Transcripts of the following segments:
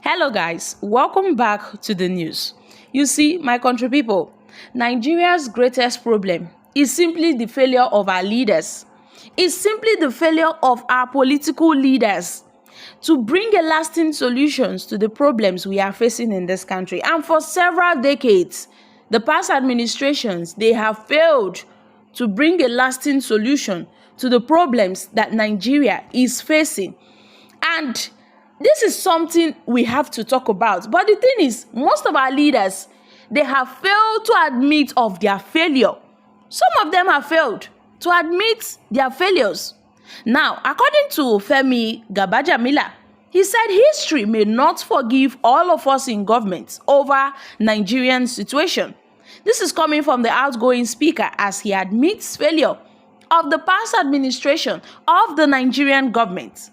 Hello guys, welcome back to the news. You see, my country people, Nigeria's greatest problem is simply the failure of our leaders. It's simply the failure of our political leaders to bring a lasting solutions to the problems we are facing in this country. And for several decades, the past administrations, they have failed to bring a lasting solution to the problems that Nigeria is facing. And this is something we have to talk about. But the thing is, most of our leaders, they have failed to admit of their failure. Some of them have failed to admit their failures. Now, according to Femi Gbajabiamila, he said history may not forgive all of us in government over Nigerian situation. This is coming from the outgoing speaker as he admits failure of the past administration of the Nigerian government.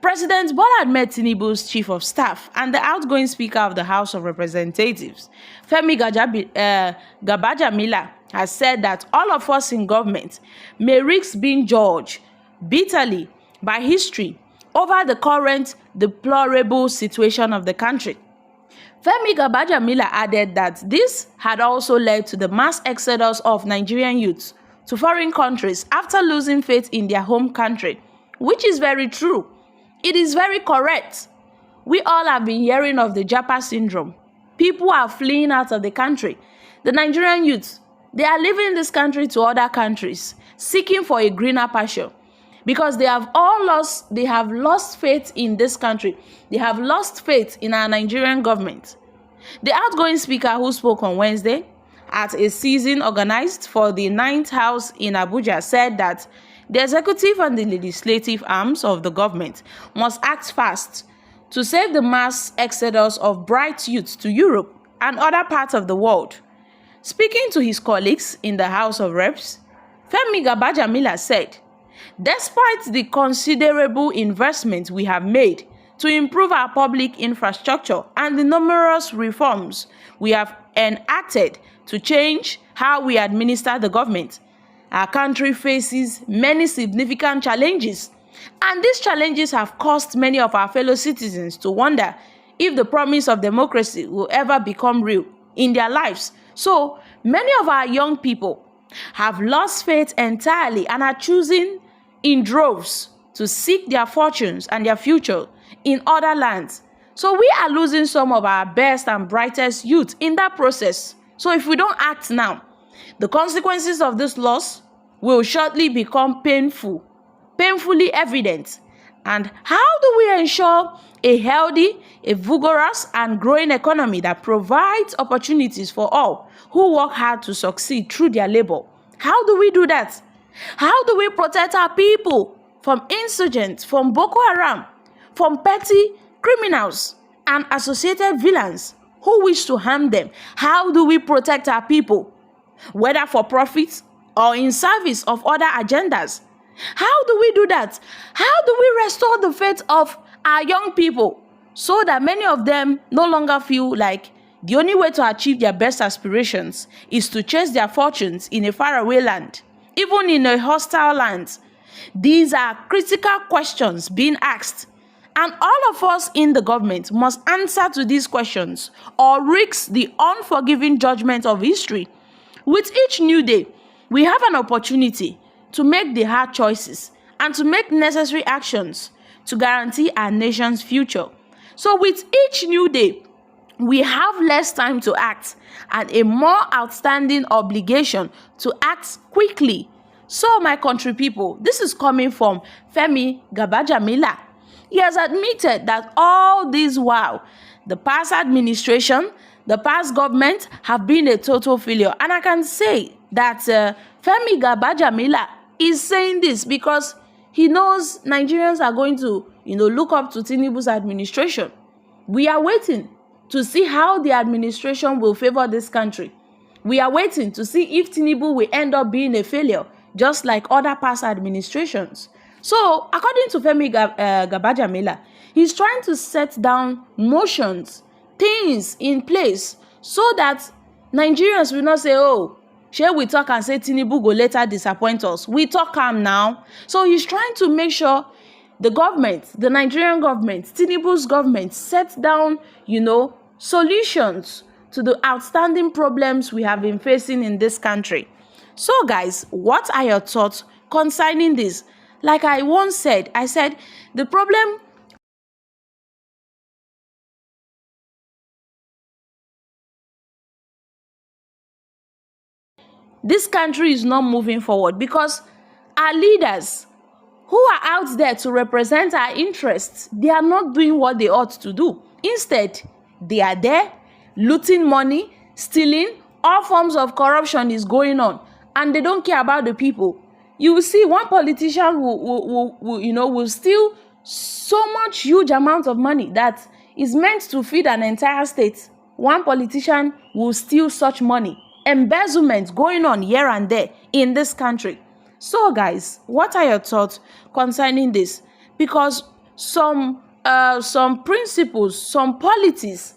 President Bola Ahmed Tinubu's chief of staff and the outgoing speaker of the House of Representatives, Femi Gbajabiamila, has said that all of us in government may risk being judged bitterly by history over the current deplorable situation of the country. Femi Gbajabiamila added that this had also led to the mass exodus of Nigerian youths to foreign countries after losing faith in their home country, which is very true. It is very correct. We all have been hearing of the Japa syndrome. People are fleeing out of the country. The Nigerian youth, they are leaving this country to other countries, seeking for a greener pasture, because they have lost faith in this country. They have lost faith in our Nigerian government. The outgoing speaker who spoke on Wednesday at a session organized for the 9th House in Abuja said that the executive and the legislative arms of the government must act fast to save the mass exodus of bright youth to Europe and other parts of the world. Speaking to his colleagues in the House of Reps, Femi Gbajabiamila said, despite the considerable investment we have made to improve our public infrastructure and the numerous reforms we have enacted to change how we administer the government, our country faces many significant challenges, and these challenges have caused many of our fellow citizens to wonder if the promise of democracy will ever become real in their lives. So, many of our young people have lost faith entirely and are choosing in droves to seek their fortunes and their future in other lands. So, we are losing some of our best and brightest youth in that process. So, if we don't act now, the consequences of this loss will shortly become painfully evident. And how do we ensure a healthy, a vigorous, and growing economy that provides opportunities for all who work hard to succeed through their labor? How do we do that? How do we protect our people from insurgents, from Boko Haram, from petty criminals and associated villains who wish to harm them? How do we protect our people, whether for profit or in service of other agendas? How do we do that? How do we restore the faith of our young people so that many of them no longer feel like the only way to achieve their best aspirations is to chase their fortunes in a faraway land, even in a hostile land? These are critical questions being asked, and all of us in the government must answer to these questions or risk the unforgiving judgment of history. With each new day, we have an opportunity to make the hard choices and to make necessary actions to guarantee our nation's future. So with each new day, we have less time to act and a more outstanding obligation to act quickly. So my country people, this is coming from Femi Gbajabiamila. He has admitted that all this while, the past administration, the past government have been a total failure. And I can say that Femi Gbajabiamila is saying this because he knows Nigerians are going to, look up to Tinubu's administration. We are waiting to see how the administration will favor this country. We are waiting to see if Tinubu will end up being a failure, just like other past administrations. So, according to Femi Gbajabiamila, he's trying to set down motions, things in place, so that Nigerians will not say, oh, shall we talk and say Tinubu go later disappoint us? We talk calm now. So he's trying to make sure the government, the Nigerian government, Tinubu's government set down, solutions to the outstanding problems we have been facing in this country. So guys, what are your thoughts concerning this? Like I once said, I said the problem this country is not moving forward because our leaders who are out there to represent our interests, they are not doing what they ought to do. Instead, they are there looting money, stealing, all forms of corruption is going on, and they don't care about the people. You will see one politician will steal so much huge amount of money that is meant to feed an entire state. One politician will steal such money. Embezzlement going on here and there in this country. So guys, what are your thoughts concerning this? Because some principles, some policies,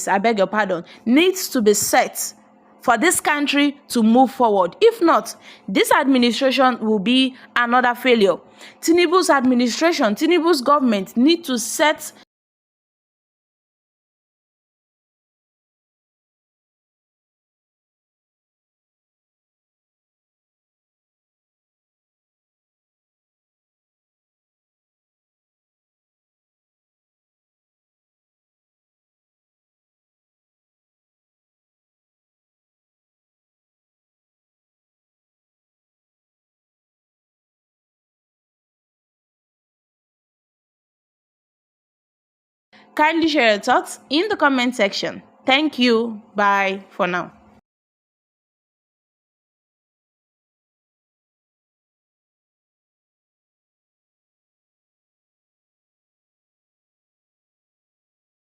I beg your pardon, needs to be set for this country to move forward. If not, this administration will be another failure. Tinubu's administration, Tinubu's government need to set Kindly share your thoughts in the comment section. Thank you. Bye for now.